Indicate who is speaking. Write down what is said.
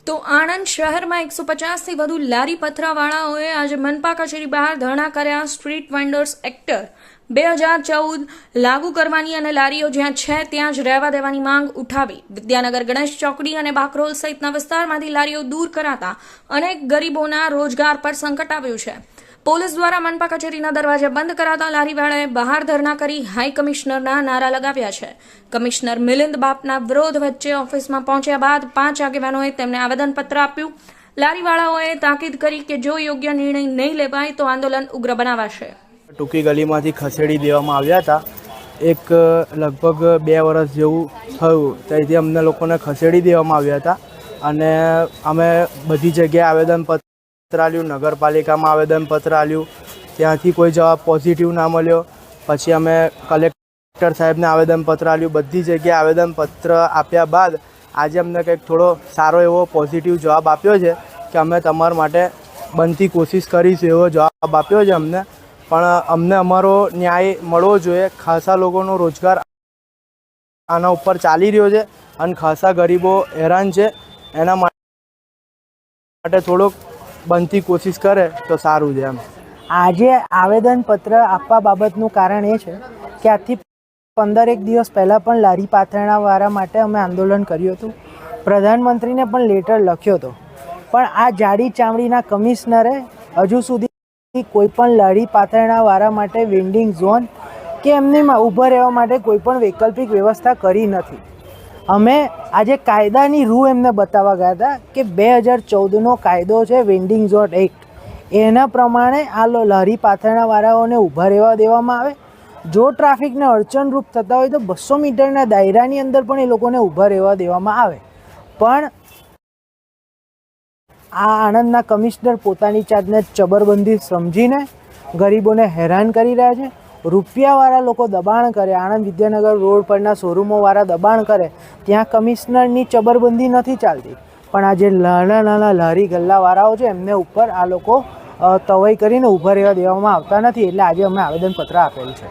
Speaker 1: તો આણંદ શહેરમાં 150થી વધુ લારી પથરાવાળાઓએ આજે મનપા કચેરી બહાર ધરણા કર્યા। સ્ટ્રીટ વેન્ડર્સ એક્ટ 2014 લાગુ કરવાની અને લારીઓ જ્યાં છે ત્યાં જ રહેવા દેવાની માંગ ઉઠાવી। વિદ્યાનગર, ગણેશ ચોકડી અને બાકરોલ સહિતના વિસ્તારમાંથી લારીઓ દૂર કરાતા અનેક ગરીબોના રોજગાર પર સંકટ આવ્યું છે। પોલીસ દ્વારા મનપા કચેરીના દરવાજે બંધ કરાતા લારીવાળાએ બહાર ધરણા કરી હાઈ કમિશનરના નારા લગાવ્યા છે। કમિશનર મિલિંદ બાપના વિરોધ વચ્ચે ઓફિસમાં પહોંચ્યા બાદ 5 આગેવાનોએ તેમને આવેદનપત્ર આપ્યું। લારીવાળાઓએ તાકીદ કરી કે જો યોગ્ય નિર્ણય નહીં લેવાય તો આંદોલન ઉગ્ર બનાવાશે।
Speaker 2: ટૂંકી ગલીમાંથી ખસેડી દેવામાં આવ્યા હતા। એક લગભગ 2 વર્ષ જેવું થયું ત્યાંથી અમને લોકોને ખસેડી દેવામાં આવ્યા હતા અને અમે બધી જગ્યાએ આવેદનપત્ર આપ્યું, નગરપાલિકામાં આવેદનપત્ર આપ્યું, ત્યાંથી કોઈ જવાબ પોઝિટિવ ના મળ્યો। પછી અમે કલેક્ટર સાહેબને આવેદનપત્ર આપ્યું, બધી જગ્યાએ આવેદનપત્ર આપ્યા બાદ આજે અમને કંઈક થોડો સારો એવો પોઝિટિવ જવાબ આપ્યો છે કે અમે તમારા માટે બનતી કોશિશ કરીશું એવો જવાબ આપ્યો છે અમને। પણ અમને અમારો ન્યાય મળવો જોઈએ। ખાસા લોકોનો રોજગાર આના ઉપર ચાલી રહ્યો છે અને ખાસા ગરીબો હેરાન છે। એના માટે થોડોક બનતી કોશિશ કરે તો સારું છે એમ।
Speaker 3: આજે આવેદનપત્ર આપવા બાબતનું કારણ એ છે કે આજથી 15 દિવસ પહેલાં પણ લારી પાથરણાવાળા માટે અમે આંદોલન કર્યું હતું। પ્રધાનમંત્રીને પણ લેટર લખ્યો હતો, પણ આ જાડી ચામડીના કમિશનરે હજુ સુધી કોઈ પણ લારી પાથરણાવાળા માટે વેન્ડિંગ ઝોન કે એમને ઊભા રહેવા માટે કોઈ પણ વૈકલ્પિક વ્યવસ્થા કરી નથી। અમે આજે કાયદાની રૂ એમને બતાવવા ગયા હતા કે 2014નો કાયદો છે વેન્ડિંગ ઝોન એક્ટ, એના પ્રમાણે આ લારી પાથરણાવાળાઓને ઊભા રહેવા દેવામાં આવે। જો ટ્રાફિકને અડચણરૂપ થતા હોય તો 200 મીટરના દાયરાની અંદર પણ એ લોકોને ઊભા રહેવા દેવામાં આવે। પણ આ આણંદના કમિશનર પોતાની જાતને ચબરબંધી સમજીને ગરીબોને હેરાન કરી રહ્યા છે। રૂપિયાવાળા લોકો દબાણ કરે, આણંદ વિદ્યાનગર રોડ પરના શોરૂમોવાળા દબાણ કરે, ત્યાં કમિશનરની ચબરબંધી નથી ચાલતી। પણ આ જે નાના લારી ગલ્લાવાળાઓ છે એમને ઉપર આ લોકો તવાઈ કરીને ઊભા રહેવા દેવામાં આવતા નથી, એટલે આજે અમે આવેદનપત્ર આપેલ છે।